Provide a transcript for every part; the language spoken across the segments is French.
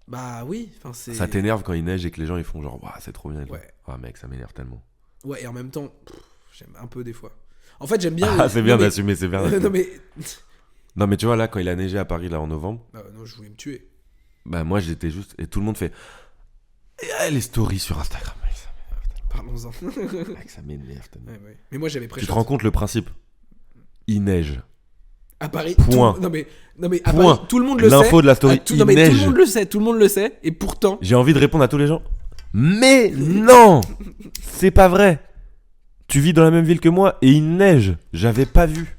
Bah oui, enfin c'est... Ça t'énerve quand il neige et que les gens ils font genre, waouh, c'est trop bien. Et tout. Ouais. Ah, mec, ça m'énerve tellement. Ouais, et en même temps, j'aime un peu des fois. En fait, j'aime bien Ah, les... c'est Non bien mais... d'assumer, c'est bien non d'assumer. mais... Non, mais tu vois, là, quand il a neigé à Paris, là, en novembre, Non, je voulais me tuer. bah, moi, j'étais juste. Et tout le monde fait. Les stories sur Instagram, mec, ça Parlons-en. m'énerve. Mec, ça m'énerve tellement. Ouais. Mais moi, j'avais Tu pré-shot. te rends compte le principe? Il neige. À Paris, Point. Non mais à Point. Paris, tout le monde le L'info sait. de la story, Non il mais tout le neige. monde le sait, tout le monde le sait. Et pourtant, J'ai envie de répondre à tous les gens. Mais non! C'est pas vrai! Tu vis dans la même ville que moi et il neige. J'avais pas vu.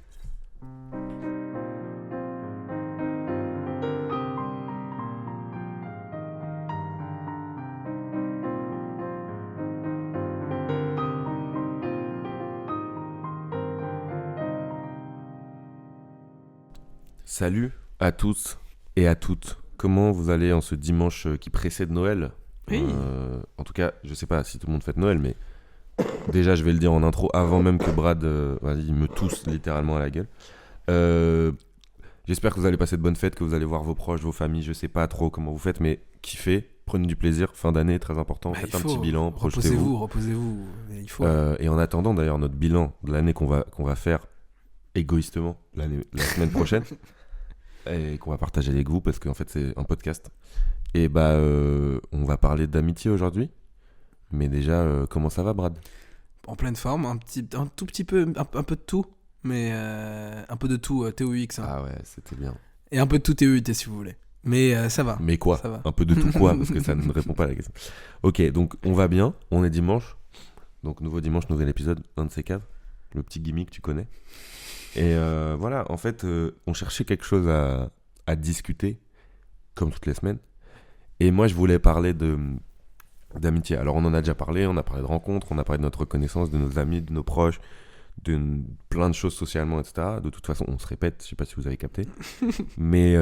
Salut à tous et à toutes. Comment vous allez en ce dimanche qui précède Noël? Oui. En tout cas, je sais pas si tout le monde fête Noël, mais déjà, je vais le dire en intro avant même que Brad vas-y, me tousse littéralement à la gueule. J'espère que vous allez passer de bonnes fêtes, que vous allez voir vos proches, vos familles. Je sais pas trop comment vous faites, mais kiffez, prenez du plaisir. Fin d'année, très important. bah, Faites il un faut. petit bilan, projetez-vous. Reposez-vous. Il faut. Et en attendant d'ailleurs notre bilan de l'année qu'on va faire égoïstement la semaine prochaine et qu'on va partager avec vous parce qu'en fait c'est un podcast. Et bah on va parler d'amitié aujourd'hui. Mais déjà, comment ça va, Brad? En pleine forme, un tout petit peu, un peu de tout. Mais un peu de tout, TOUX. Hein. Ah ouais, c'était bien. Et un peu de tout TOUT si vous voulez. Mais ça va. Mais quoi? Ça va. Un peu de tout quoi? Parce que ça ne répond pas à la question. Ok, donc on va bien. On est dimanche. Donc nouveau dimanche, nouvel épisode. Un de ces caves. Le petit gimmick, tu connais. Et voilà, en fait, on cherchait quelque chose à discuter, comme toutes les semaines. Et moi, je voulais parler d'amitié. Alors, on en a déjà parlé. On a parlé de rencontres. On a parlé de notre reconnaissance, de nos amis, de nos proches, de plein de choses socialement, etc. De toute façon, on se répète. Je sais pas si vous avez capté. Mais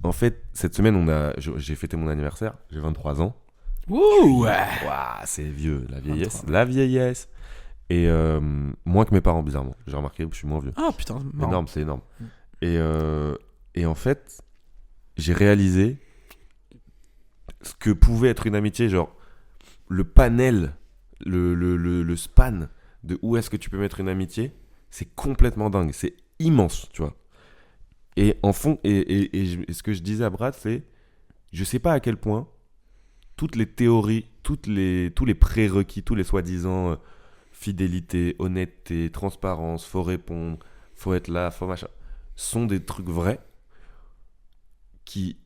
en fait, cette semaine, j'ai fêté mon anniversaire. J'ai 23 ans. Wouh! Waouh, c'est vieux, la vieillesse. 23. La vieillesse. Et moins que mes parents, bizarrement. J'ai remarqué que je suis moins vieux. Ah putain, marrant. Énorme, c'est énorme. Et en fait, j'ai réalisé ce que pouvait être une amitié, genre le panel, le span de où est-ce que tu peux mettre une amitié, c'est complètement dingue, c'est immense, tu vois. Et en fond, et ce que je disais à Brad, c'est, je sais pas à quel point toutes les théories, tous les prérequis, tous les soi-disant fidélité, honnêteté, transparence, faut répondre, faut être là, faut machin, sont des trucs vrais qui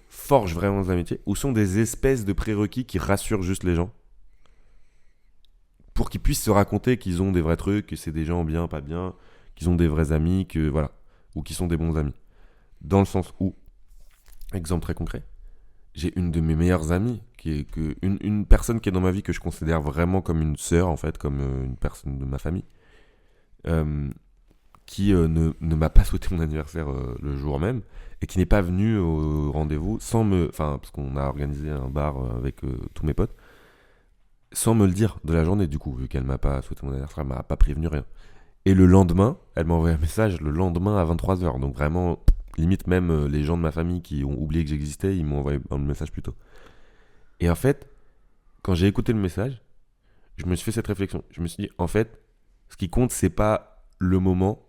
forgent vraiment des amitiés ou sont des espèces de prérequis qui rassurent juste les gens pour qu'ils puissent se raconter qu'ils ont des vrais trucs, que c'est des gens bien, pas bien, qu'ils ont des vrais amis, que voilà, ou qu'ils sont des bons amis. Dans le sens où, exemple très concret, j'ai une de mes meilleures amies, une personne qui est dans ma vie que je considère vraiment comme une sœur, en fait, comme une personne de ma famille, qui ne m'a pas souhaité mon anniversaire le jour même, et qui n'est pas venue au rendez-vous sans me... Enfin, parce qu'on a organisé un bar avec tous mes potes, sans me le dire de la journée, du coup, vu qu'elle m'a pas souhaité mon anniversaire, elle m'a pas prévenu, rien. Et le lendemain, elle m'a envoyé un message le lendemain à 23h, donc vraiment... Limite même les gens de ma famille qui ont oublié que j'existais, ils m'ont envoyé un message plus tôt. Et en fait, quand j'ai écouté le message, je me suis fait cette réflexion. Je me suis dit, en fait, ce qui compte, c'est pas le moment.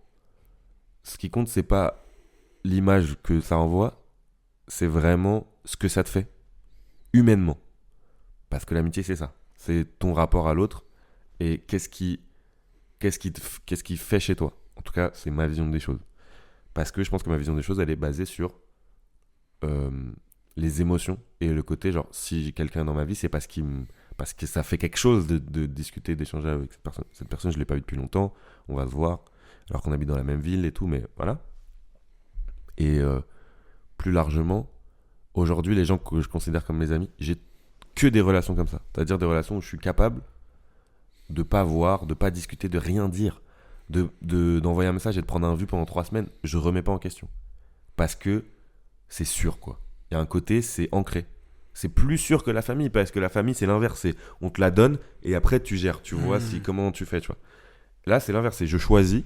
Ce qui compte, c'est pas l'image que ça envoie. C'est vraiment ce que ça te fait, humainement. Parce que l'amitié, c'est ça. C'est ton rapport à l'autre et qu'est-ce qui fait chez toi. En tout cas, c'est ma vision des choses. Parce que je pense que ma vision des choses, elle est basée sur les émotions et le côté, genre, si j'ai quelqu'un dans ma vie, c'est parce que ça fait quelque chose de discuter, d'échanger avec cette personne. Cette personne, je ne l'ai pas vue depuis longtemps, on va se voir, alors qu'on habite dans la même ville et tout, mais voilà. Et plus largement, aujourd'hui, les gens que je considère comme mes amis, j'ai que des relations comme ça. C'est-à-dire des relations où je suis capable de pas voir, de pas discuter, de rien dire. D'envoyer un message et de prendre un vu pendant 3 semaines, je remets pas en question. Parce que c'est sûr, quoi. Il y a un côté, c'est ancré. C'est plus sûr que la famille, parce que la famille, c'est l'inverse. On te la donne et après, tu gères. Tu vois comment tu fais, tu vois. Là, c'est l'inverse. Je choisis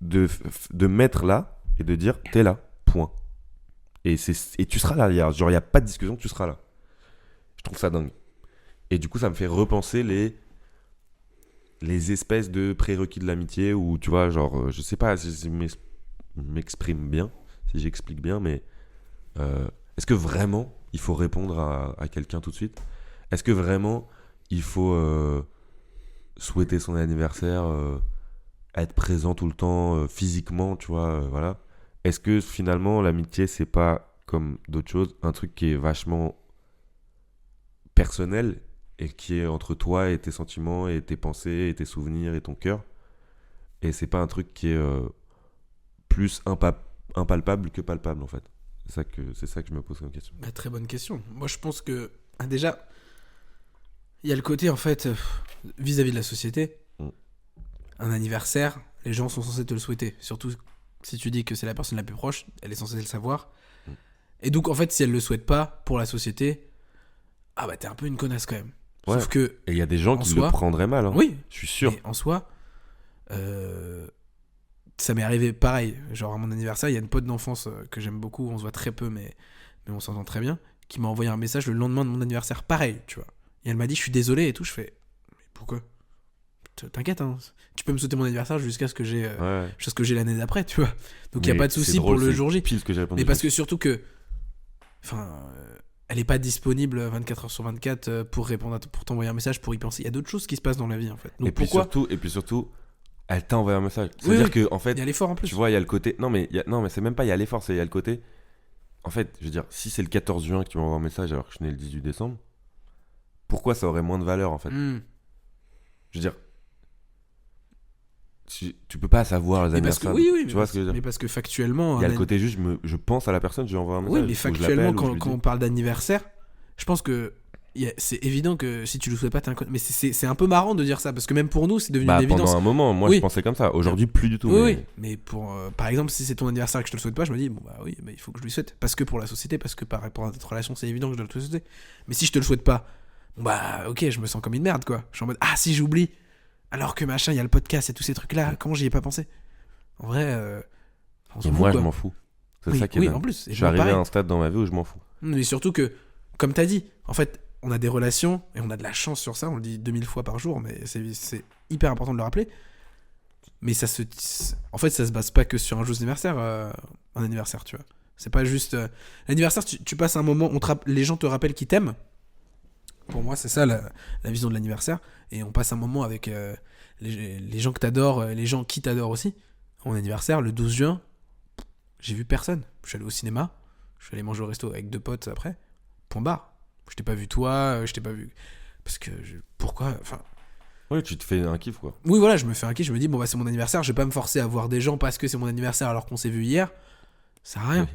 de mettre là et de dire, t'es là, point. Et tu seras là, genre, il n'y a pas de discussion, tu seras là. Je trouve ça dingue. Et du coup, ça me fait repenser les espèces de prérequis de l'amitié où, tu vois, genre, je sais pas si je m'exprime bien, si j'explique bien, mais est-ce que vraiment il faut répondre à quelqu'un tout de suite? Est-ce que vraiment il faut souhaiter son anniversaire, être présent tout le temps physiquement, tu vois, voilà. Est-ce que finalement l'amitié c'est pas comme d'autres choses, un truc qui est vachement personnel et qui est entre toi et tes sentiments et tes pensées et tes souvenirs et ton cœur, et c'est pas un truc qui est plus impalpable que palpable en fait. C'est ça que je me pose comme question. Bah, très bonne question. Moi, je pense que déjà, il y a le côté en fait vis-à-vis de la société. Mm. Un anniversaire, les gens sont censés te le souhaiter. Surtout si tu dis que c'est la personne la plus proche, elle est censée le savoir. Mm. Et donc, en fait, si elle le souhaite pas pour la société, ah bah t'es un peu une connasse quand même. Ouais. Sauf que, Et il y a des gens en qui soi, le prendraient mal, hein. oui, Je suis sûr. mais en soi, ça m'est arrivé pareil. Genre à mon anniversaire, il y a une pote d'enfance que j'aime beaucoup, on se voit très peu, mais on s'entend très bien, qui m'a envoyé un message le lendemain de mon anniversaire, pareil, tu vois. Et elle m'a dit, je suis désolé et tout. Je fais, mais pourquoi? T'inquiète, hein. Tu peux me souhaiter mon anniversaire jusqu'à ce que j'ai Ouais. l'année d'après, tu vois. Donc il n'y a Mais pas de c'est souci drôle, pour le c'est jour J. pile ce que j'ai répondu. Mais parce que surtout que, enfin, elle est pas disponible 24 heures sur 24 pour répondre pour t'envoyer un message, pour y penser. Il y a d'autres choses qui se passent dans la vie en fait. Donc et puis pourquoi surtout, elle t'a envoyé un message. Oui, C'est-à-dire oui. que en fait, il y a l'effort en plus. tu vois, il y a le côté. Non, mais c'est même pas il y a l'effort, c'est il y a le côté. En fait, je veux dire, si c'est le 14 juin que tu m'envoies un message alors que je suis né le 18 décembre, pourquoi ça aurait moins de valeur en fait? Hmm. Je veux dire, tu peux pas savoir les Mais parce que anniversaires. oui, Tu vois ce que je veux dire? mais parce que factuellement, Il y a le côté juste, je pense à la personne, je lui envoie un message. oui, mais ou je factuellement, l'appelle, ou je lui quand dis. on parle d'anniversaire, je pense que c'est évident que si tu le souhaites pas, t'es un con. Mais c'est un peu marrant de dire ça parce que même pour nous, c'est devenu Bah, une évidence. pendant un moment, moi Oui. je pensais comme ça. Aujourd'hui, plus du tout. Oui, mais... oui, mais pour par exemple, si c'est ton anniversaire et que je te le souhaite pas, je me dis bon bah oui, bah, il faut que je lui souhaite parce que pour la société, parce que par rapport à notre relation, c'est évident que je dois te le souhaiter. Mais si je te le souhaite pas, bon, bah ok, je me sens comme une merde quoi. Je suis en mode ah si j'oublie, alors que machin, il y a le podcast et tous ces trucs là, comment j'y ai pas pensé? En vrai, on s'en Et fout, moi, quoi. je m'en fous. C'est Oui, ça qui est oui, dingue. en plus. Je suis arrivé à un stade dans ma vie où je m'en fous. Mais surtout que, comme t'as dit, en fait, on a des relations et on a de la chance sur ça. On le dit 2000 fois par jour, mais c'est hyper important de le rappeler. Mais en fait, ça se base pas que sur un jour d'anniversaire, un anniversaire, tu vois. C'est pas juste l'anniversaire. Tu passes un moment, les gens te rappellent qu'ils t'aiment. Pour moi, c'est ça la vision de l'anniversaire. Et on passe un moment avec les gens que t'adores, les gens qui t'adorent aussi. Mon anniversaire, le 12 juin, j'ai vu personne. Je suis allé au cinéma, je suis allé manger au resto avec 2 potes après. Point barre. Je t'ai pas vu toi, je t'ai pas vu. Parce que pourquoi? Enfin. Oui, tu te fais un kiff quoi. Oui, voilà, je me fais un kiff, je me dis, bon, bah c'est mon anniversaire, je vais pas me forcer à voir des gens parce que c'est mon anniversaire alors qu'on s'est vu hier. Ça sert à rien.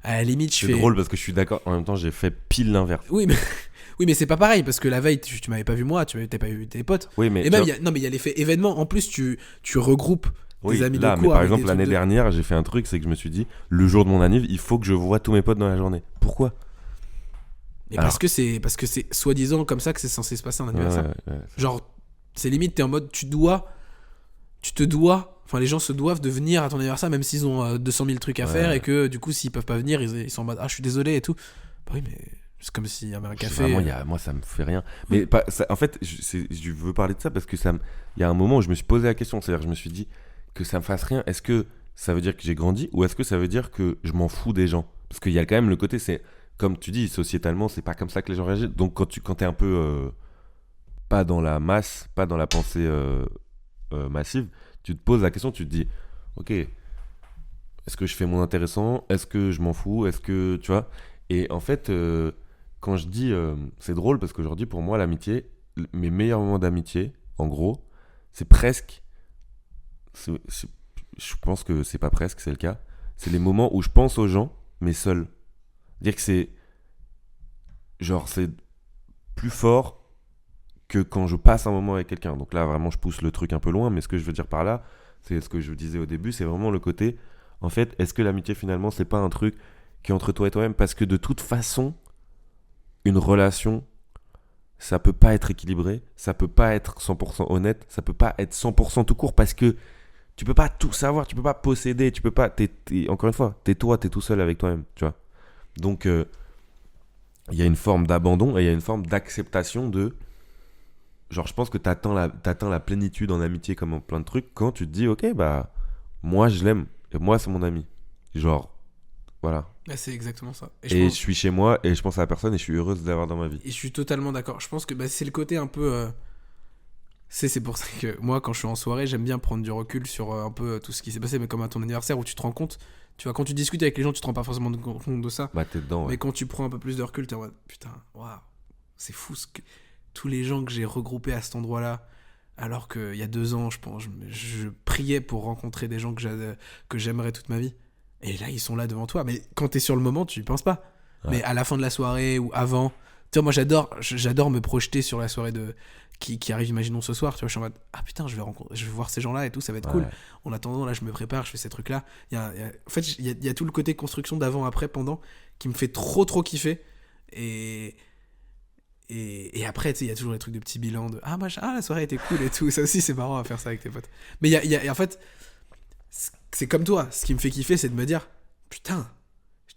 À la limite, je fais. C'est drôle parce que je suis d'accord, en même temps, j'ai fait pile l'inverse. Oui, mais c'est pas pareil parce que la veille, tu m'avais pas vu moi, tu t'avais pas vu tes potes. Oui, mais. Et même, il y a l'effet événement. En plus, tu regroupes. Oui, amis là, de mais cours par avec exemple, des l'année trucs dernière, j'ai fait un truc, c'est que je me suis dit, le jour de mon anniv, il faut que je vois tous mes potes dans la journée. Pourquoi? Mais parce que c'est soi-disant comme ça que c'est censé se passer un anniversaire. Ouais. Genre, c'est limite, t'es en mode, enfin, les gens se doivent de venir à ton anniversaire même s'ils ont 200 000 trucs à faire et que du coup, s'ils peuvent pas venir, ils sont en mode, ah, je suis désolé et tout. Bah oui, mais c'est comme s'il y avait un café. Vraiment, moi, ça me fait rien. Mais en fait, je veux parler de ça parce que il y a un moment où je me suis posé la question. C'est-à-dire, je me suis dit que ça me fasse rien. Est-ce que ça veut dire que j'ai grandi ou est-ce que ça veut dire que je m'en fous des gens? Parce qu'il y a quand même le côté, c'est comme tu dis, sociétalement, c'est pas comme ça que les gens réagissent. Donc, quand t'es un peu pas dans la masse, pas dans la pensée massive, tu te poses la question, tu te dis, ok, est-ce que je fais mon intéressant? Est-ce que je m'en fous? Est-ce que, tu vois? Et en fait, quand je dis, c'est drôle parce qu'aujourd'hui, pour moi, l'amitié, mes meilleurs moments d'amitié, en gros, c'est presque, je pense que c'est pas presque, c'est le cas, c'est les moments où je pense aux gens, mais seul. Dire que c'est plus fort que quand je passe un moment avec quelqu'un. Donc là, vraiment, je pousse le truc un peu loin, mais ce que je veux dire par là, c'est ce que je disais au début, c'est vraiment le côté, en fait, est-ce que l'amitié, finalement, c'est pas un truc qui est entre toi et toi-même? Parce que de toute façon, une relation, ça peut pas être équilibré, ça peut pas être 100% honnête, ça peut pas être 100% tout court, parce que tu peux pas tout savoir, tu peux pas posséder, tu peux pas. Encore une fois, t'es tout seul avec toi-même, tu vois. Donc, il y a une forme d'abandon et il y a une forme d'acceptation de. Genre, je pense que t'atteins la plénitude en amitié comme en plein de trucs quand tu te dis, ok, bah, moi je l'aime et moi c'est mon ami. Genre, voilà. Ah, c'est exactement ça. Et je suis chez moi et je pense à la personne et je suis heureuse de l'avoir dans ma vie. Et je suis totalement d'accord. Je pense que c'est le côté un peu. C'est pour ça que moi, quand je suis en soirée, j'aime bien prendre du recul sur un peu tout ce qui s'est passé, mais comme à ton anniversaire où tu te rends compte. Tu vois, quand tu discutes avec les gens, tu te rends pas forcément compte de ça. Bah, t'es dedans, ouais. Mais quand tu prends un peu plus de recul, t'es en mode putain, waouh, c'est fou tous les gens que j'ai regroupés à cet endroit-là. Alors qu'il y a 2 ans, je pense, je priais pour rencontrer des gens que j'aimerais toute ma vie. Et là, ils sont là devant toi. Mais quand t'es sur le moment, tu y penses pas. Ouais. Mais à la fin de la soirée ou avant, tu vois, moi j'adore me projeter sur la soirée qui arrive, imaginons ce soir. Tu vois, je suis en mode ah putain, je vais voir ces gens-là et tout, ça va être cool. Ouais. En attendant, là, je me prépare, je fais ces trucs-là. En fait, il y a tout le côté construction d'avant, après, pendant, qui me fait trop kiffer. Et après, tu sais, il y a toujours les trucs de petits bilans de la soirée était cool et tout. Ça aussi, c'est marrant à faire ça avec tes potes. Mais en fait, c'est comme toi. Ce qui me fait kiffer, c'est de me dire putain,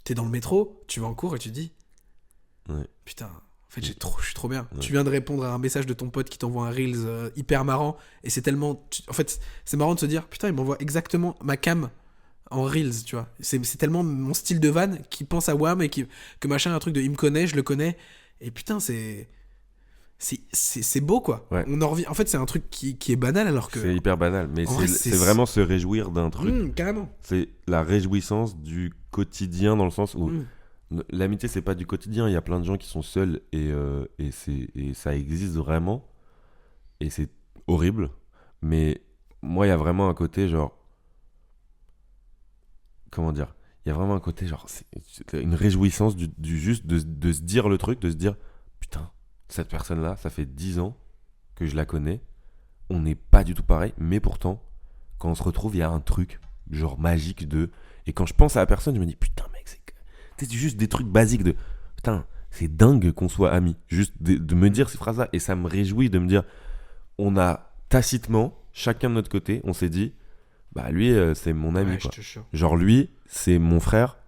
t'es dans le métro, tu vas en cours et tu te dis Ouais. putain, en fait, je suis trop bien. Ouais. Tu viens de répondre à un message de ton pote qui t'envoie un Reels hyper marrant. Et c'est tellement. En fait, c'est marrant de se dire putain, il m'envoie exactement ma cam en Reels, tu vois. C'est tellement mon style de van qui pense à Wham et que machin, un truc de il me connaît, je le connais. Et putain, c'est beau, quoi. Ouais. On en revient. En fait, c'est un truc qui est banal alors que. C'est hyper banal, mais En vrai, c'est vraiment se réjouir d'un truc. Carrément. C'est la réjouissance du quotidien dans le sens où l'amitié, c'est pas du quotidien. Il y a plein de gens qui sont seuls et ça existe vraiment. Et c'est horrible. Mais moi, il y a vraiment un côté genre. Comment dire? Il y a vraiment un côté genre. C'est une réjouissance du juste de se dire le truc, de se dire putain, cette personne-là, ça fait 10 ans que je la connais. On n'est pas du tout pareil, mais pourtant, quand on se retrouve, il y a un truc genre magique de. Et quand je pense à la personne, je me dis putain, mec, c'est juste des trucs basiques de putain, c'est dingue qu'on soit amis. Juste de me dire ces phrases-là, et ça me réjouit de me dire on a tacitement, chacun de notre côté, on s'est dit bah lui, c'est mon ami, Ouais, quoi. je te jure. Genre lui, c'est mon frère,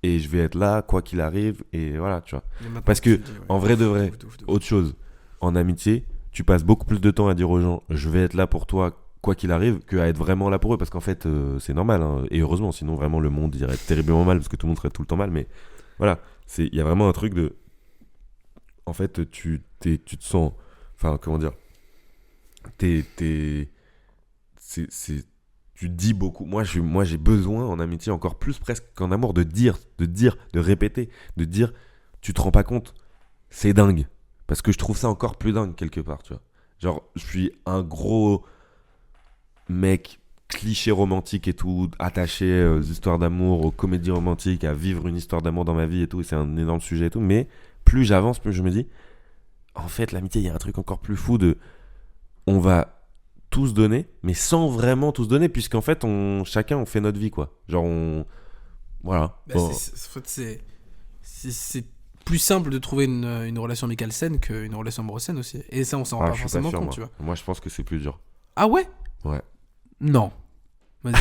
et je vais être là quoi qu'il arrive, et voilà, tu vois. Parce que, en vrai de vrai, autre chose, en amitié, tu passes beaucoup plus de temps à dire aux gens je vais être là pour toi quoi qu'il arrive qu'à être vraiment là pour eux, parce qu'en fait c'est normal, hein, et heureusement, sinon vraiment le monde irait terriblement mal parce que tout le monde serait tout le temps mal. Mais voilà, il y a vraiment un truc de en fait tu te sens, enfin comment dire, tu dis beaucoup. Moi j'ai besoin en amitié encore plus presque qu'en amour de dire, de répéter, de dire tu te rends pas compte, c'est dingue. Parce que je trouve ça encore plus dingue quelque part, tu vois. Genre, je suis un gros mec cliché romantique et tout, attaché aux histoires d'amour, aux comédies romantiques, à vivre une histoire d'amour dans ma vie et tout, et c'est un énorme sujet et tout. Mais plus j'avance, plus je me dis, en fait, l'amitié, il y a un truc encore plus fou de... On va tous donner, mais sans vraiment tous donner, puisqu'en fait, chacun, on fait notre vie, quoi. Genre, Voilà. Bah, c'est plus simple de trouver une relation amicale saine qu'une relation amoureuse saine aussi. Et ça, on s'en rend pas forcément compte, tu vois. Moi, je pense que c'est plus dur. Ah ouais? Ouais. Non. Vas-y,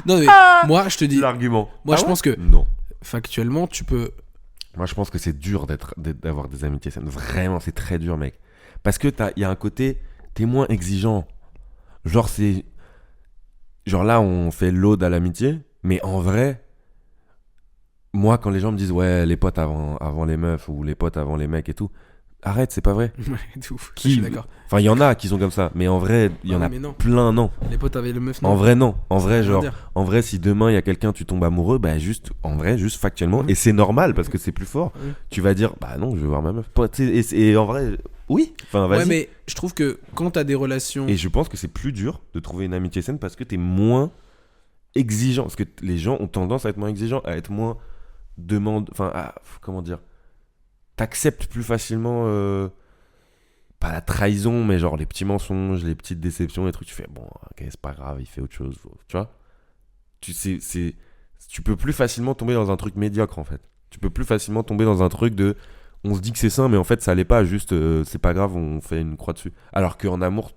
non, mais moi, je te dis. L'argument. Moi, je pense que non. factuellement, tu peux. Moi, je pense que c'est dur d'avoir des amitiés saines. Vraiment, c'est très dur, mec. Parce que il y a un côté, t'es moins exigeant. Genre, là, on fait l'ode à l'amitié, mais en vrai, moi, quand les gens me disent, ouais, les potes avant les meufs ou les potes avant les mecs et tout, arrête, c'est pas vrai. Ouais, tout. Je suis d'accord. Enfin, il y en a qui sont comme ça, mais en vrai, il y en a plein, non. Les potes avec le meuf, non. En vrai, non. En vrai, genre, en vrai, si demain il y a quelqu'un, tu tombes amoureux, bah juste factuellement, et c'est normal parce que c'est plus fort. Tu vas dire, bah non, je veux voir ma meuf. Et en vrai, oui. Enfin, vas-y. Ouais, mais je trouve que quand t'as des relations. Et je pense que c'est plus dur de trouver une amitié saine parce que t'es moins exigeant. Parce que les gens ont tendance à être moins exigeants, à être moins comment dire, t'acceptes plus facilement pas la trahison, mais genre les petits mensonges, les petites déceptions, les trucs. Tu fais bon, ok, c'est pas grave, il fait autre chose, tu vois. Tu peux plus facilement tomber dans un truc médiocre, en fait. Tu peux plus facilement tomber dans un truc de on se dit que c'est sain, mais en fait ça l'est pas, juste c'est pas grave, on fait une croix dessus. Alors qu'en amour,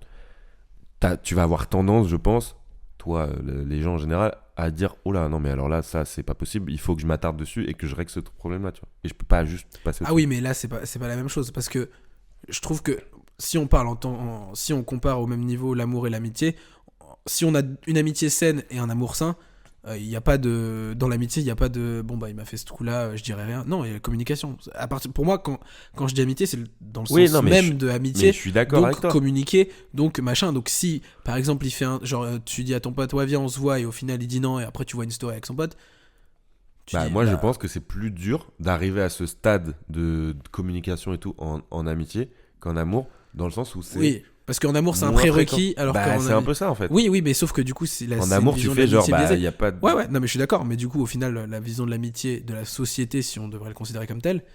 tu vas avoir tendance, je pense, toi, les gens en général, à dire oh là, non, mais alors là, ça, c'est pas possible, il faut que je m'attarde dessus et que je règle ce problème-là, tu vois. Et je peux pas juste passer au Ah oui, mais là, c'est pas la même chose. Parce que je trouve que si on parle si on compare au même niveau l'amour et l'amitié, si on a une amitié saine et un amour sain, il y a pas de dans l'amitié, il y a pas de bon bah il m'a fait ce coup-là, je dirais rien. Non, il y a la communication. Pour moi, quand je dis amitié, c'est dans le Oui, sens non, mais même de mais amitié. je suis d'accord Donc avec toi. communiquer, donc machin. Donc si par exemple il fait genre tu dis à ton pote ouais viens on se voit et au final il dit non et après tu vois une story avec son pote, tu Bah, dis moi, je bah pense que c'est plus dur d'arriver à ce stade de communication et tout en amitié qu'en amour, dans le sens où c'est oui parce qu'en amour c'est un moins prérequis fréquent. alors Bah, qu'en c'est un peu ça, en fait. oui mais sauf que du coup c'est En c'est une amour, tu vision de fais genre, l'amitié bah, biaisée. il y a pas de... Ouais, non, mais je suis d'accord. Mais du coup, au final, la vision de l'amitié, de la société, si on devrait le considérer comme tel,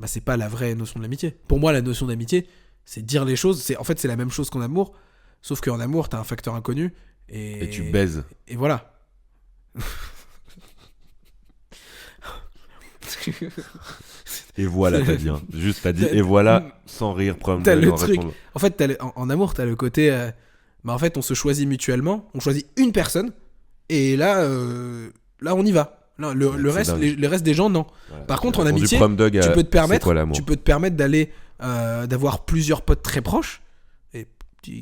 bah, c'est pas la vraie notion de l'amitié. Pour moi, la notion d'amitié, c'est dire les choses. En fait, c'est la même chose qu'en amour. Sauf qu'en amour, t'as un facteur inconnu. Et tu baises. Et voilà. Et voilà, t'as dit. Hein. Juste, t'as dit, et voilà, sans rire, problème T'as de le non truc. répondre. En fait, en amour, t'as le côté. Bah, en fait, on se choisit mutuellement. On choisit une personne. Et là, là on y va. Là, le C'est reste, dingue. le reste des gens, non. Voilà. Par contre, J'ai en répondu amitié, prom dog tu à peux te c'est permettre, quoi l'amour. d'aller, d'avoir plusieurs potes très proches. Et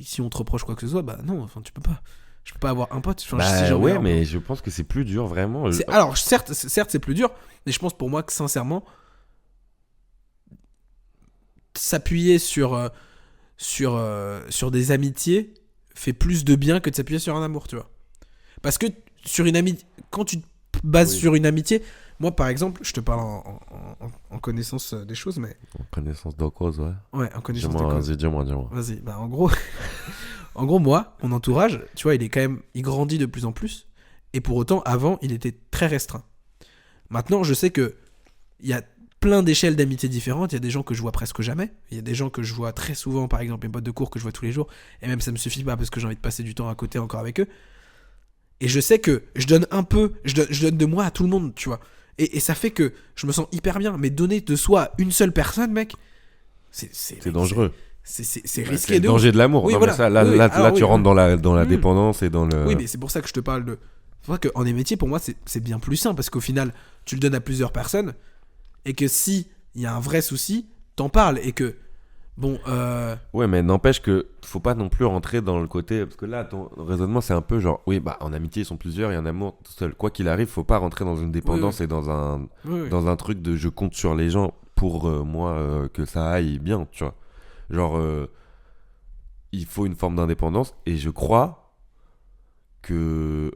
si on te reproche quoi que ce soit, bah non, enfin tu peux pas. Je peux pas avoir un pote. Enfin, si Bah j'en ai ouais, un, mais je pense que c'est plus dur, vraiment. alors certes, c'est plus dur, mais je pense pour moi que sincèrement, s'appuyer sur des amitiés fait plus de bien que de s'appuyer sur un amour, tu vois. Parce que sur une amitié, quand tu te bases Oui. sur une amitié, moi par exemple, je te parle en connaissance des choses, mais En connaissance de cause, ouais. ouais, en connaissance des Dis-moi, causes. vas-y, dis-moi. Vas-y, bah en gros, en gros moi, mon entourage, tu vois, il grandit de plus en plus, et pour autant, avant, il était très restreint. Maintenant, je sais que il y a plein d'échelles d'amitié différentes. Il y a des gens que je vois presque jamais. Il y a des gens que je vois très souvent, par exemple mes potes de cours que je vois tous les jours. Et même ça me suffit pas parce que j'ai envie de passer du temps à côté encore avec eux. Et je sais que je donne un peu, je donne de moi à tout le monde, tu vois. Et ça fait que je me sens hyper bien. Mais donner de soi à une seule personne, mec, C'est dangereux. C'est Bah, risqué c'est le de danger ouf. de l'amour. Oui, Non, voilà. mais ça, là, Oui, là, alors tu oui, rentres dans la Mm. dépendance et dans le. Oui, mais c'est pour ça que je te parle de. C'est pour ça qu'en amitié, pour moi, c'est bien plus sain parce qu'au final, tu le donnes à plusieurs personnes et que si il y a un vrai souci, t'en parles et que bon. Ouais, mais n'empêche que faut pas non plus rentrer dans le côté. Parce que là, ton raisonnement, c'est un peu genre, oui, bah en amitié, ils sont plusieurs et en amour, tout seul. Quoi qu'il arrive, faut pas rentrer dans une dépendance et dans un truc de je compte sur les gens pour moi que ça aille bien, tu vois. Genre, il faut une forme d'indépendance et je crois que.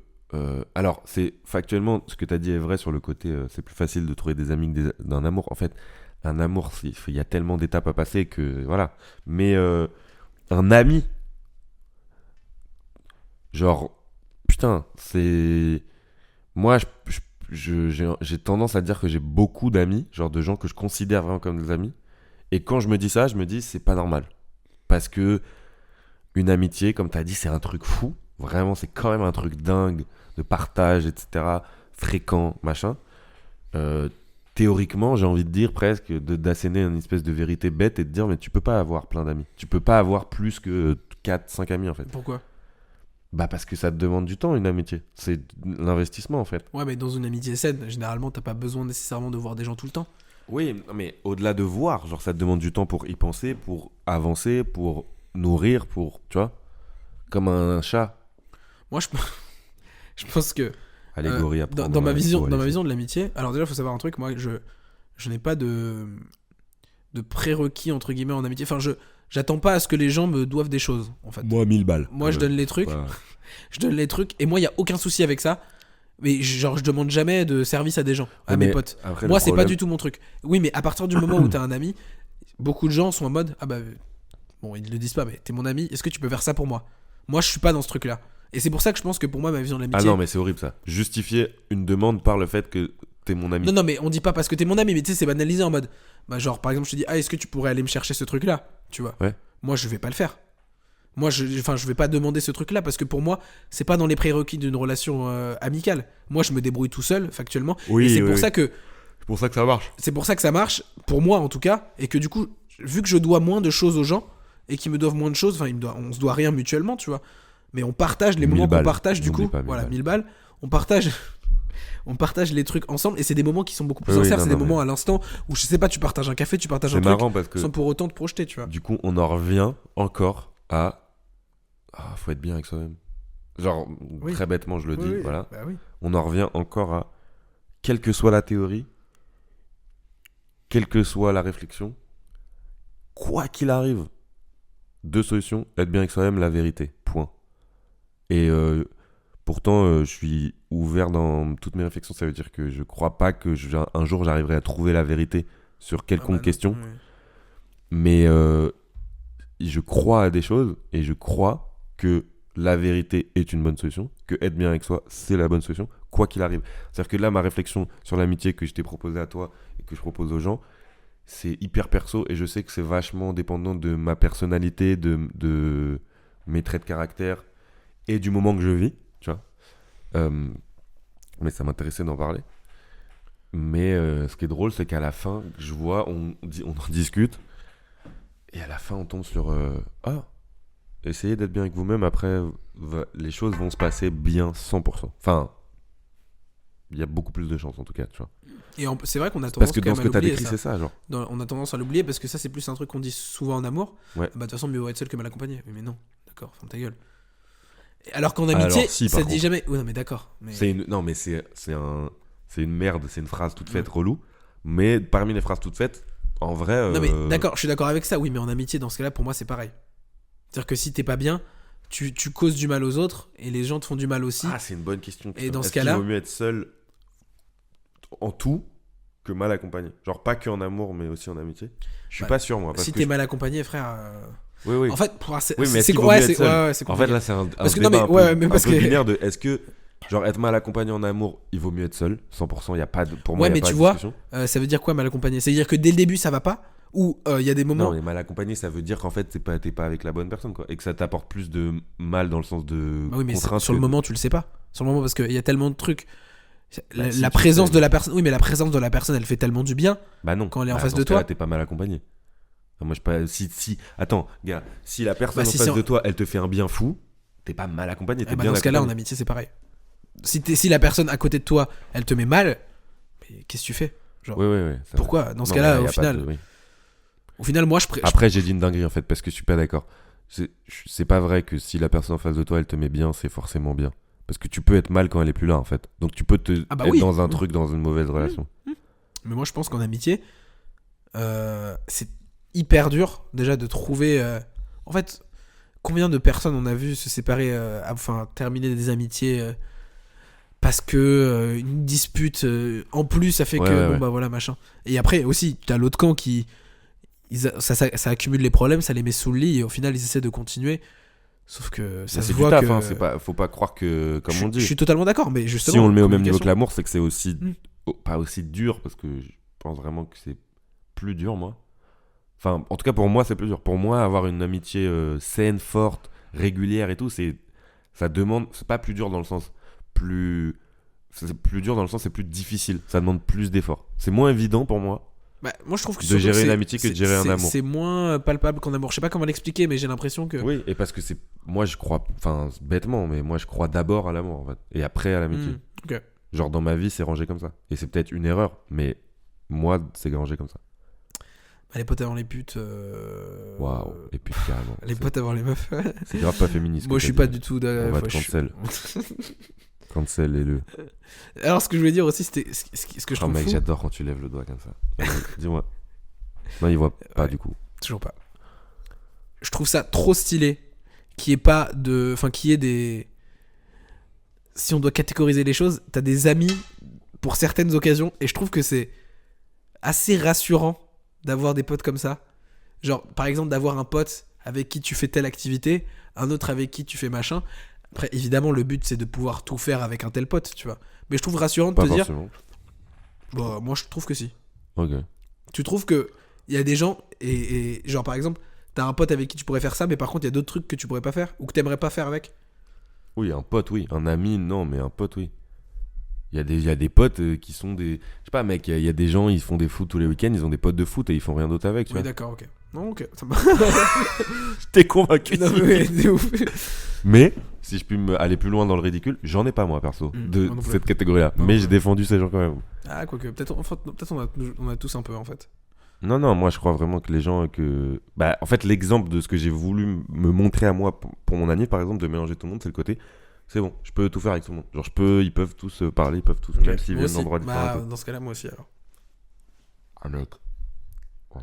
Alors, c'est factuellement, ce que tu as dit est vrai sur le côté, c'est plus facile de trouver des amis que d'un amour. En fait, un amour, il y a tellement d'étapes à passer que voilà. Mais un ami, genre, putain, c'est. Moi, j'ai tendance à dire que j'ai beaucoup d'amis, genre de gens que je considère vraiment comme des amis. Et quand je me dis ça, je me dis, c'est pas normal. Parce que une amitié, comme tu as dit, c'est un truc fou. Vraiment, c'est quand même un truc dingue de partage, etc. Fréquent, machin. Théoriquement, j'ai envie de dire presque d'asséner une espèce de vérité bête et de dire mais tu peux pas avoir plein d'amis. Tu peux pas avoir plus que 4-5 amis en fait. Pourquoi ? Bah parce que ça te demande du temps une amitié. C'est l'investissement en fait. Ouais, mais dans une amitié saine, généralement, t'as pas besoin nécessairement de voir des gens tout le temps. Oui, mais au-delà de voir, genre ça te demande du temps pour y penser, pour avancer, pour nourrir, pour, tu vois, comme un chat. Moi, je pense que Allégorie à prendre. dans ma vision, Ouais, dans ma allez-y. vision de l'amitié, alors déjà, faut savoir un truc. Moi, je n'ai pas de prérequis entre guillemets en amitié. Enfin, j'attends pas à ce que les gens me doivent des choses. En fait, Moi 1000 balles. moi, je donne les trucs. Ouais. Je donne les trucs et moi, il y a aucun souci avec ça. Mais genre, je demande jamais de service à des gens, à mes Mais potes. après, Moi, le c'est pas problème- du tout mon truc. Oui, mais à partir du moment où t'as un ami, beaucoup de gens sont en mode ah bah bon, ils le disent pas, mais t'es mon ami. Est-ce que tu peux faire ça pour moi ? Moi, je suis pas dans ce truc-là. Et c'est pour ça que je pense que pour moi, ma vision de Ah l'amitié. non, mais c'est horrible ça. Justifier une demande par le fait que t'es mon ami. Non, non, mais on dit pas parce que t'es mon ami, mais tu sais, c'est banalisé en mode. Bah, genre, par exemple, je te dis, ah, est-ce que tu pourrais aller me chercher ce truc-là ? Tu vois. Ouais. Moi, je vais pas le faire. Moi, je vais pas demander ce truc-là parce que pour moi, c'est pas dans les prérequis d'une relation amicale. Moi, je me débrouille tout seul, factuellement. Oui, et c'est oui, pour oui. ça que. C'est pour ça que ça marche. C'est pour ça que ça marche, pour moi en tout cas, et que du coup, vu que je dois moins de choses aux gens, et qui me doivent moins de choses, enfin on se doit rien mutuellement, tu vois, mais on partage les 1000 moments qu'on balles. partage du N'oublie coup, pas, 1000 voilà, balles. 1000 balles, on partage on partage les trucs ensemble et c'est des moments qui sont beaucoup plus Oui, sincères, non, c'est des non, moments à l'instant où je sais pas, tu partages un café, tu partages C'est un truc marrant parce que sans pour autant te projeter, tu vois. du coup, on en revient encore à. Ah, faut être bien avec soi-même. Genre, Oui. très bêtement, je le dis, Oui, voilà. bah oui. On en revient encore à. Quelle que soit la théorie, quelle que soit la réflexion, quoi qu'il arrive, deux solutions, être bien avec soi-même, la vérité. Point. Et pourtant, je suis ouvert dans toutes mes réflexions. Ça veut dire que je crois pas que un jour j'arriverai à trouver la vérité sur Ah quelconque bah non, question. oui. Mais je crois à des choses et je crois que la vérité est une bonne solution, que être bien avec soi, c'est la bonne solution, quoi qu'il arrive. C'est-à-dire que là, ma réflexion sur l'amitié que je t'ai proposée à toi et que je propose aux gens, c'est hyper perso et je sais que c'est vachement dépendant de ma personnalité, de mes traits de caractère et du moment que je vis, tu vois. Mais ça m'intéressait d'en parler. Mais ce qui est drôle, c'est qu'à la fin, je vois, on en discute, et à la fin, on tombe sur essayez d'être bien avec vous-même. Après, les choses vont se passer bien 100%. Enfin, il y a beaucoup plus de chances en tout cas, tu vois. Et c'est vrai qu'on a Parce tendance que quand dans même ce à que t'as l'oublier, décrit, ça. c'est ça, genre. On a tendance à l'oublier parce que ça c'est plus un truc qu'on dit souvent en amour. Ouais. Bah de toute façon mieux vaut être seul que mal accompagné. Mais non, d'accord, ferme ta gueule. Alors qu'en amitié, Alors, si, ça par te dit contre. jamais. Oui non mais d'accord. Mais... Non, mais c'est une merde, c'est une phrase toute faite relou. Mais parmi les phrases toutes faites, en vrai. Non mais d'accord, je suis d'accord avec ça. Oui mais en amitié dans ce cas-là pour moi c'est pareil. C'est-à-dire que si t'es pas bien, tu causes du mal aux autres et les gens te font du mal aussi. Ah, c'est une bonne question. Et dans ce Est-ce cas-là- qu'il vaut mieux être seul en tout que mal accompagné? Genre pas que en amour, mais aussi en amitié. Je suis Bah, pas sûr, moi. Parce Si que t'es mal accompagné frère. Oui, oui. En fait, c'est Oui, mais est-ce c'est qu'il vaut ouais, mieux c'est être seul ouais, c'est En fait, compliqué. là, c'est un Parce que débat non, mais un peu, ouais, mais parce un peu que- binaire de est-ce que, genre, être mal accompagné en amour, il vaut mieux être seul 100%, il y a pas de, pour moi, Ouais, il y a mais pas tu de vois, discussion. ça veut dire quoi mal accompagné? C'est-à-dire que dès le début ça va pas ou il y a des moments. Non, mais mal accompagné, ça veut dire qu'en fait, t'es pas avec la bonne personne, quoi. Et que ça t'apporte plus de mal dans le sens de Bah oui, mais contrainte. sur le que- moment, tu le sais pas. Sur le moment, parce qu'il y a tellement de trucs. La, si, la tu présence sais, de la personne. Oui, mais la présence de la personne, elle fait tellement du bien. Bah non. Quand elle est en Bah, face dans de ce cas-là, toi. t'es pas mal accompagné. Enfin, moi, je pas. Si. Attends, gars, si la personne Bah, en si face c'est en- de toi, elle te fait un bien fou, t'es pas mal accompagné, t'es Eh bah, bien dans ce cas-là, en accompagné. amitié, c'est pareil. Si la personne à côté de toi, elle te met mal, mais qu'est-ce que tu fais? Genre, Ouais, ouais, ouais. ça va. pourquoi? Dans ce Non, cas-là, mais y au a pas final, de- oui. au final, moi, Après, j'ai dit une dinguerie en fait, parce que je suis pas d'accord. C'est pas vrai que si la personne en face de toi elle te met bien, c'est forcément bien. Parce que tu peux être mal quand elle est plus là en fait. Donc tu peux Ah bah être oui. dans un truc, dans une mauvaise relation. Mais moi, je pense qu'en amitié, c'est hyper dur déjà de trouver. En fait, combien de personnes on a vu se séparer, enfin terminer des amitiés parce que une dispute en plus ça fait Ouais, que ouais, bon ouais. bah voilà machin. Et après aussi, t'as l'autre camp qui ça accumule les problèmes, ça les met sous le lit et au final ils essaient de continuer. Sauf que ça Mais se c'est du voit taf, que. hein, faut pas croire que, comme on Je dit, suis totalement d'accord, mais justement. si on le met au même niveau que communication. l'amour, c'est que c'est aussi, Mm. pas aussi dur, parce que je pense vraiment que c'est plus dur, moi. Enfin, en tout cas, pour moi, c'est plus dur. Pour moi, avoir une amitié saine, forte, régulière et tout, ça demande, c'est pas plus dur dans le sens c'est plus dur dans le sens, c'est plus difficile. Ça demande plus d'efforts. C'est moins évident pour moi. Bah, moi je trouve que De surtout gérer que une amitié que de gérer un amour. C'est moins palpable qu'en amour. Je sais pas comment l'expliquer, mais j'ai l'impression que. Oui, et parce que moi, je crois, enfin, bêtement, mais moi, je crois d'abord à l'amour, en fait, et après à l'amitié. Ok. Genre, dans ma vie, c'est rangé comme ça. Et c'est peut-être une erreur, mais moi, c'est rangé comme ça. Bah, les potes avant les putes. Waouh, et puis carrément. Les potes avant les meufs. C'est grave pas féministe. Moi je suis pas du tout. On va te cancel. Cancel et le. Alors ce que je voulais dire aussi, c'était ce que je Oh trouve mec, fou. j'adore quand tu lèves le doigt comme ça. Vas-y, dis-moi. Non, il voit pas Ouais. du coup. Toujours pas. Je trouve ça trop stylé qu'il y ait pas de. Enfin, qu'il y ait des. Si on doit catégoriser les choses, t'as des amis pour certaines occasions, et je trouve que c'est assez rassurant d'avoir des potes comme ça. Genre, par exemple, d'avoir un pote avec qui tu fais telle activité, un autre avec qui tu fais machin. Après, évidemment, le but c'est de pouvoir tout faire avec un tel pote, tu vois. Mais je trouve rassurant de Pas te dire. forcément. Bah, moi je trouve que si. Ok. Tu trouves que il y a des gens et genre par exemple t'as un pote avec qui tu pourrais faire ça mais par contre il y a d'autres trucs que tu pourrais pas faire ou que t'aimerais pas faire avec. Oui, un pote, oui. Un ami, non, mais un pote, oui. Il y a des potes qui sont des. Je sais pas, mec, il y a des gens, ils font des foot tous les week-ends, ils ont des potes de foot et ils font rien d'autre avec, tu Oui vois. d'accord, ok. Non, ok. Ça m'a... T'es convaincu. non, mais ouais, c'est ouf. Mais, si je puis aller plus loin dans le ridicule, j'en ai pas moi perso, de moi non plus. cette catégorie-là. Non, mais ouais. j'ai défendu ces gens quand même. Ah, quoique. Peut-être on a tous un peu, en fait. Non, moi je crois vraiment que les gens que... Bah, en fait, l'exemple de ce que j'ai voulu me montrer à moi pour mon année, par exemple, de mélanger tout le monde, c'est le côté... C'est bon, je peux tout faire avec tout le monde. Genre, ils peuvent tous parler, ils peuvent tous... Ok. Même s'ils Moi viennent aussi. d'endroits différents. et tout. Dans ce cas-là, moi aussi, alors. Ah, mec. Oh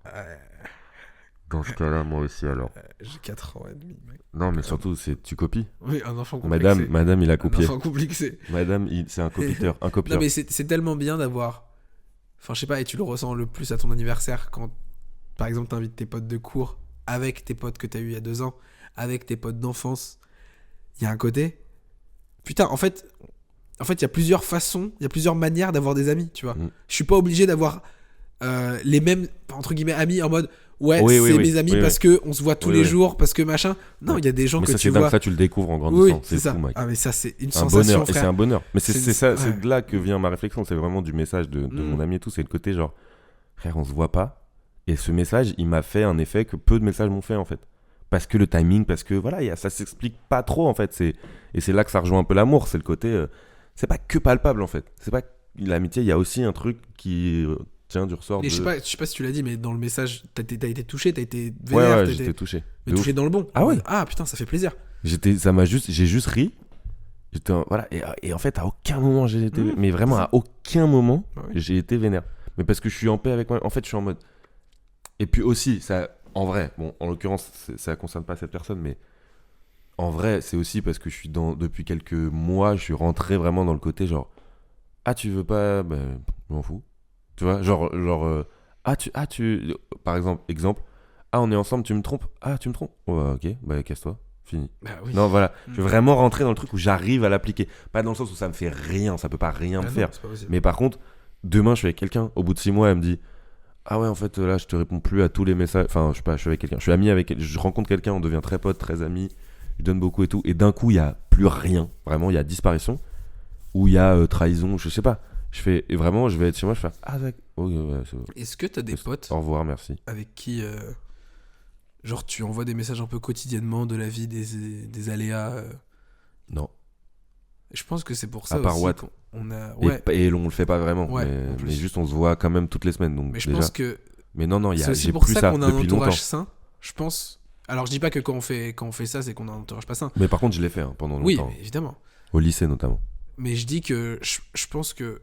là là. Dans ce cas-là, moi aussi, alors. J'ai 4 ans et demi, mec. Non, mais surtout, tu copies. Oui, un enfant complexé. Madame, il a Un copié. enfant complexé. Madame, c'est un copieur. Un copieur. Non, mais c'est tellement bien d'avoir... Enfin, je sais pas, et tu le ressens le plus à ton anniversaire quand, par exemple, t'invites tes potes de cours avec tes potes que t'as eu il y a 2 ans, avec tes potes d'enfance. Il y a un côté... Putain, en fait, il y a plusieurs façons, il y a plusieurs manières d'avoir des amis, tu vois. Je suis pas obligé d'avoir les mêmes, entre guillemets, amis en mode... Ouais, Oui, c'est mes amis parce que on se voit tous les jours, parce que machin. Non, il y a des gens mais que ça, tu dingue, vois. ça, tu le découvres en grandissant. Oui, c'est ça. fou, mec. Ah, mais ça, c'est une Un sensation, bonheur. frère. Et c'est un bonheur. Mais c'est ça, ouais. c'est de là que vient ma réflexion. C'est vraiment du message de mon ami et tout. C'est le côté genre, frère, on se voit pas. Et ce message, il m'a fait un effet que peu de messages m'ont fait, en fait. Parce que le timing, parce que voilà, ça s'explique pas trop, en fait. Et c'est là que ça rejoint un peu l'amour. C'est le côté. C'est pas que palpable, en fait. C'est pas l'amitié, il y a aussi un truc qui. Tiens, du ressort. Mais de... je sais pas si tu l'as dit, mais dans le message, t'as été touché, t'as été vénère. Ouais, j'étais touché. Mais touché dans le bon. Ah ouais. Ah putain, ça fait plaisir. J'ai juste ri. Voilà. Et en fait, à aucun moment j'ai été. Mais vraiment, à aucun moment, j'ai été vénère. Mais parce que je suis en paix avec moi. En fait, je suis en mode. Et puis aussi, ça. En vrai, bon, en l'occurrence, ça concerne pas cette personne, mais. En vrai, c'est aussi parce que je suis depuis quelques mois, je suis rentré vraiment dans le côté genre. Ah, tu veux pas. Ben, je m'en fous. Tu vois, par exemple, ah, on est ensemble, tu me trompes. Ah, tu me trompes. Oh, bah, ok, bah, casse-toi, fini. Bah, oui. Non, voilà, je veux vraiment rentrer dans le truc où j'arrive à l'appliquer. Pas dans le sens où ça me fait rien, ça peut pas rien me non, faire. c'est pas possible. Mais par contre, demain, je suis avec quelqu'un, au bout de 6 mois, elle me dit, ah ouais, en fait, là, je te réponds plus à tous les messages. Enfin, je sais pas, je suis avec quelqu'un, je suis ami avec, je rencontre quelqu'un, on devient très potes, très amis, je donne beaucoup et tout. Et d'un coup, il y a plus rien, vraiment, il y a disparition, ou il y a trahison, je sais pas. Et vraiment, je vais être chez moi, je fais ah d'accord. Okay, ouais, c'est bon. Est-ce que t'as des potes Au revoir, merci. avec qui, genre, tu envoies des messages un peu quotidiennement de la vie, des aléas Non. Je pense que c'est pour ça à part aussi Watt. qu'on a... Ouais, Et on le fait pas vraiment. Ouais, en mais plus. juste, on se voit quand même toutes les semaines. Donc mais je déjà. pense que Mais non, c'est aussi j'ai pour plus ça qu'on a un depuis longtemps. entourage sain. Je pense... Alors, je dis pas que quand on fait ça, c'est qu'on a un entourage pas sain. Mais par contre, je l'ai fait pendant Oui, longtemps. mais évidemment. Au lycée notamment. Mais je dis que je pense que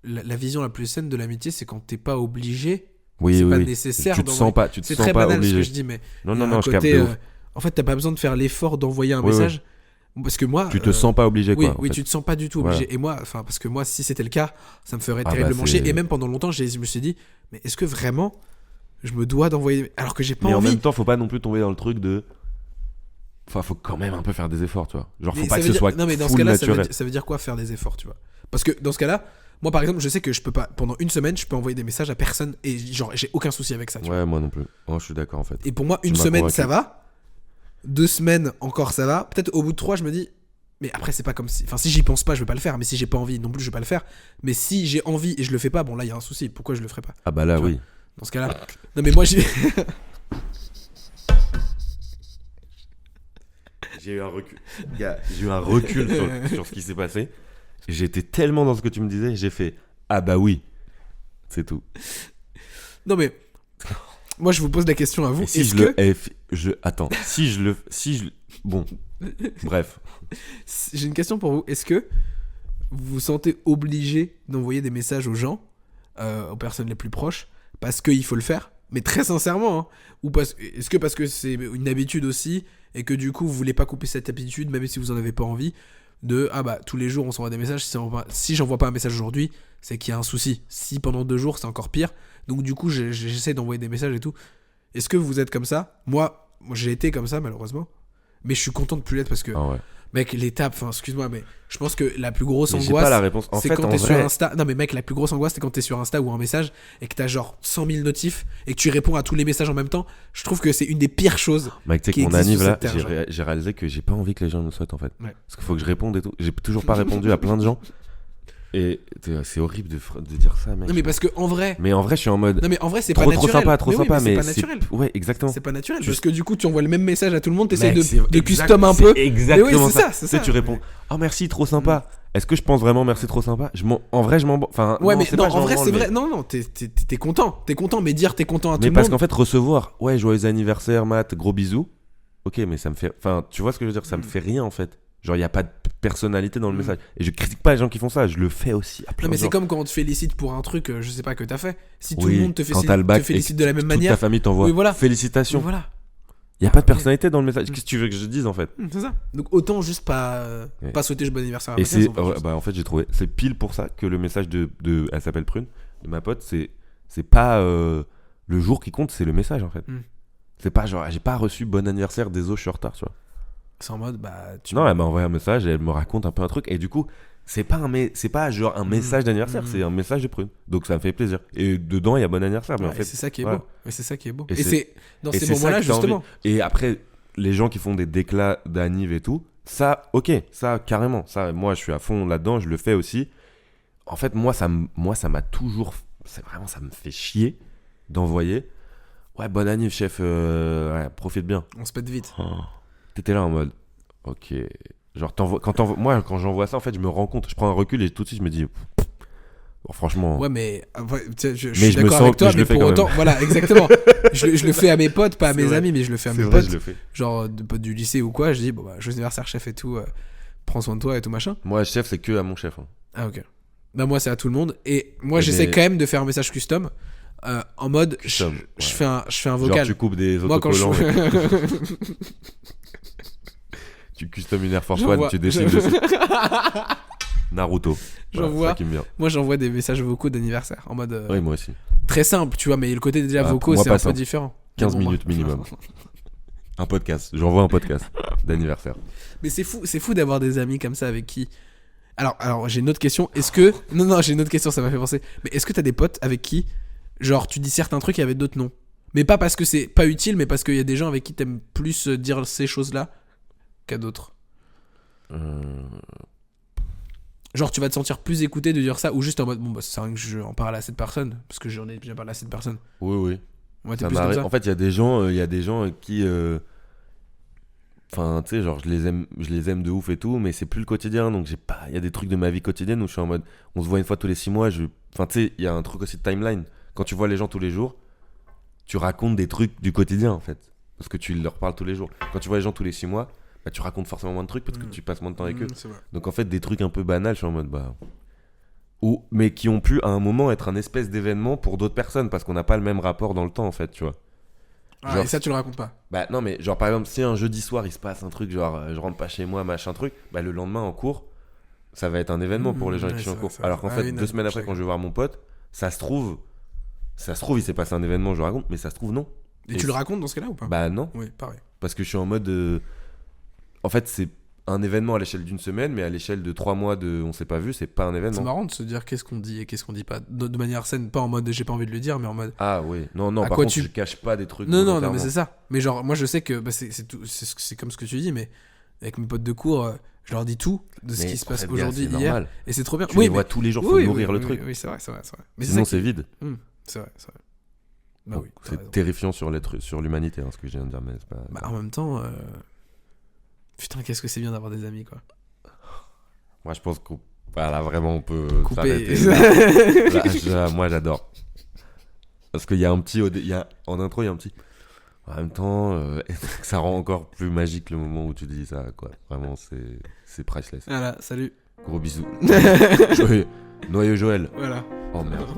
la vision la plus saine de l'amitié, c'est quand t'es pas obligé. Oui, c'est oui, pas oui. nécessaire. Tu te sens pas, c'est très pas banal obligé. ce que je dis, mais Non, il y a non, un je capte côté, de ouf. en fait, t'as pas besoin de faire l'effort d'envoyer un Oui, message. Parce que moi. Tu te sens pas obligé, oui, quoi. Oui, en fait. tu te sens pas du tout obligé. Voilà. Et moi, enfin, parce que moi, si c'était le cas, ça me ferait Ah bah, terriblement c'est- chier. Et même pendant longtemps, je me suis dit, mais est-ce que vraiment je me dois d'envoyer. Alors que j'ai pas Mais en envie. même temps, faut pas non plus tomber dans le truc de. Enfin, faut quand même un peu faire des efforts, tu vois. Genre, faut Mais pas ça que veut ce dire- soit Non, mais dans ce full cas-là, naturel. ça veut dire quoi faire des efforts, tu vois? Parce que dans ce cas-là, moi par exemple, je sais que je peux pas. Pendant une semaine, je peux envoyer des messages à personne et genre, j'ai aucun souci avec ça, tu vois. Ouais, moi non plus. Moi, je suis d'accord en fait. Et pour moi, Tu une m'as semaine, convaincu. ça va. 2 semaines, encore ça va. Peut-être au bout de 3, je me dis. Mais après, c'est pas comme si. Enfin, si j'y pense pas, je vais pas le faire. Mais si j'ai pas envie non plus, je vais pas le faire. Mais si j'ai envie et je le fais pas, bon là, il y a un souci. Pourquoi je le ferais pas? Ah bah là, Tu vois. oui. Dans ce cas-là. Non, mais moi, j'ai. J'ai eu un recul. Gars, j'ai eu un recul sur ce qui s'est passé. J'étais tellement dans ce que tu me disais, j'ai fait ah bah oui. C'est tout. Non, mais. Moi, je vous pose la question à vous. Et si Est-ce je que. attends, si je bon. Bref. J'ai une question pour vous. Est-ce que vous vous sentez obligé d'envoyer des messages aux gens, aux personnes les plus proches, parce qu'il faut le faire? Mais très sincèrement, hein. Ou est-ce que parce que c'est une habitude aussi, et que du coup vous voulez pas couper cette habitude, même si vous en avez pas envie, de ah bah tous les jours on s'envoie des messages, si j'envoie pas un message aujourd'hui, c'est qu'il y a un souci. Si pendant 2 jours c'est encore pire, donc du coup j'essaie d'envoyer des messages et tout. Est-ce que vous êtes comme ça? Moi j'ai été comme ça malheureusement, mais je suis content de plus l'être parce que Ah ouais. mec, l'étape, enfin, excuse-moi, mais je pense que la plus grosse Mais j'ai angoisse, pas la réponse. En c'est fait, quand en t'es vrai, sur Insta. Non, mais mec, la plus grosse angoisse, c'est quand t'es sur Insta ou un message et que t'as genre 100 000 notifs et que tu réponds à tous les messages en même temps. Je trouve que c'est une des pires choses. mec, tu sais qui que mon existe anniv sur là, cette terre, genre. j'ai réalisé que j'ai pas envie que les gens me le souhaitent en fait. Ouais. Parce qu'il faut que je réponde et tout. J'ai toujours pas répondu à plein de gens. Et c'est horrible de dire ça, mec. Non, mais parce que en vrai. Mais en vrai, je suis en mode. Non, mais en vrai, c'est trop, pas naturel. trop sympa, mais mais c'est pas naturel. Ouais, exactement. C'est pas naturel. Tu- Parce que du coup, tu envoies le même message à tout le monde, t'essayes Mec, de c'est custom un peu. C'est exactement Mais oui, c'est ça. ça. Tu sais, tu réponds oh merci, trop sympa. Est-ce que je pense vraiment merci, trop sympa? En vrai, je m'en. Enfin, Ouais, mais c'est non, pas, je en m'en vrai, branle, c'est mais- vrai. Non, t'es content. T'es content, mais dire t'es content à tout Mais le parce monde. qu'en fait, recevoir, ouais, joyeux anniversaire, Matt, gros bisous. Ok, mais ça me fait. Enfin, tu vois ce que je veux dire? Ça me fait rien en fait. Genre, il n'y a pas de personnalité dans le message. Et je critique pas les gens qui font ça, je le fais aussi. À plein Non, mais de c'est gens. comme quand on te félicite pour un truc, je sais pas, que t'as fait. Si tout Oui, le monde te quand t'as le bac félicite et de la même toute manière. ta famille t'envoie Oui, voilà. félicitations. Donc voilà. Il n'y a pas de personnalité dans le message. Qu'est-ce que tu veux que je dise en fait? C'est ça. Donc autant juste pas Ouais. pas souhaiter bon anniversaire à Et la c'est. personne, Bah, en fait, j'ai trouvé. C'est pile pour ça que le message de elle s'appelle Prune, de ma pote, c'est pas le jour qui compte, c'est le message en fait. C'est pas genre, j'ai pas reçu bon anniversaire, désolé, je suis en retard, tu vois. C'est en mode, bah. Non, elle m'a envoyé un message et elle me raconte un peu un truc. Et du coup, c'est pas genre un message d'anniversaire, c'est un message de Prune. Donc ça me fait plaisir. Et dedans, il y a bon anniversaire. Mais en Ouais, fait, c'est ça qui est voilà. beau. Mais c'est ça qui est beau. Et Et c'est dans et ces c'est ça moments-là, que t'as envie. justement. Et après, les gens qui font des déclats d'anniv et tout, ça, ok, ça, carrément. Ça, moi, je suis à fond là-dedans, je le fais aussi. En fait, moi, ça m'a toujours. C'est vraiment, ça me fait chier d'envoyer. Ouais, bon anniv, chef, ouais, profite bien. On se pète vite. Oh. T'étais là en mode, ok. Genre, moi, quand j'envoie ça, en fait, je me rends compte, je prends un recul et tout de suite, je me dis, bon, franchement. Ouais, mais je Mais suis je me d'accord sens avec toi, que je mais le fais pour quand autant, même. voilà, exactement. je le fais à mes potes, pas à C'est mes vrai. amis, mais je le fais à C'est mes vrai, potes. je le fais. Genre de potes du lycée ou quoi, je dis, bon, bah, joyeux anniversaire, chef et tout, prends soin de toi et tout machin. Moi, chef, c'est que à mon chef. Hein. Ah, ok. Bah, moi, c'est à tout le monde. Et moi, Mais- j'essaie quand même de faire un message custom en mode, Custom, je ouais. fais un Genre, vocal. tu coupes des Moi, quand autocollants, je. tu custom une Air Force J'envoie- One, tu dessines dessus. Naruto. Voilà, J'envoie- c'est ça qui me vient. Moi, j'envoie des messages vocaux d'anniversaire en mode Oui, moi aussi. très simple, tu vois, mais le côté déjà Ah, vocaux, moi, c'est pas un peu simple. différent. 15 Mais bon, minutes bref. minimum. Un podcast. J'envoie un podcast d'anniversaire. Mais c'est fou d'avoir des amis comme ça avec qui. Alors j'ai une autre question. Est-ce que. Non, j'ai une autre question, ça m'a fait penser. Mais est-ce que t'as des potes avec qui, genre, tu dis certains trucs et avec d'autres non? Mais pas parce que c'est pas utile, mais parce qu'il y a des gens avec qui t'aimes plus dire ces choses-là qu'à d'autres. Genre, tu vas te sentir plus écouté de dire ça, ou juste en mode, bon, bah, c'est vrai que je en parle à cette personne, parce que j'en ai déjà parlé à cette personne. Oui, oui. Ouais, t'es Ça plus comme m'arrive. ça. En fait, il y a des gens qui. Enfin, tu sais, genre, je les aime de ouf et tout, mais c'est plus le quotidien. Donc, il y a des trucs de ma vie quotidienne où je suis en mode, on se voit une fois tous les 6 mois. Enfin, tu sais, il y a un truc aussi de timeline. Quand tu vois les gens tous les jours, tu racontes des trucs du quotidien, en fait. Parce que tu leur parles tous les jours. Quand tu vois les gens tous les 6 mois, bah, tu racontes forcément moins de trucs parce que tu passes moins de temps avec eux. C'est vrai. Donc, en fait, des trucs un peu banals, je suis en mode, bah. Mais qui ont pu, à un moment, être un espèce d'événement pour d'autres personnes parce qu'on n'a pas le même rapport dans le temps, en fait, tu vois. Ah, Genre- et ça, tu le racontes pas. Bah non, mais genre par exemple, si un jeudi soir il se passe un truc, genre je rentre pas chez moi, machin truc, bah le lendemain en cours, ça va être un événement pour les gens Ouais, qui sont en c'est cours. vrai, c'est Alors vrai. qu'en Ah fait, oui, non, 2 semaines je après, sais. quand je vais voir mon pote, ça se trouve, il s'est passé un événement, je le raconte, mais ça se trouve non. Et tu le racontes dans ce cas-là ou pas? Bah non, Oui, pareil. parce que je suis en mode. En fait, c'est un événement à l'échelle d'une semaine, mais à l'échelle de 3 mois de on s'est pas vu, c'est pas un C'est événement. marrant de se dire qu'est-ce qu'on dit et qu'est-ce qu'on dit pas. De manière saine, pas en mode j'ai pas envie de le dire, mais en mode. Ah oui, non, À par quoi contre, tu- je cache pas des trucs. Non, mais volontairement. c'est ça. Mais genre, moi je sais que bah, c'est comme ce que tu dis, mais avec mes potes de cours, je leur dis tout de ce Mais qui se passe en fait, aujourd'hui, c'est hier. normal. Et c'est trop bien. Tu oui, les mais- vois tous les jours, faut oui, nourrir oui, le oui, truc. Oui, c'est vrai. Mais Sinon, c'est ça c'est vide. c'est vrai. Bah Donc, oui, t'as c'est raison. terrifiant sur l'humanité, hein, ce que je viens de dire, mais c'est pas. Bah, en même temps, putain, qu'est-ce que c'est bien d'avoir des amis, quoi. Moi, je pense qu'on. Voilà, vraiment, on peut Couper. s'arrêter. Moi, j'adore. Parce qu'il y a un petit. En intro, il y a un petit. En même temps, ça rend encore plus magique le moment où tu dis ça, quoi. Vraiment, c'est priceless. Voilà, salut. Gros bisous. Noyeux Joël. Voilà. Oh merde.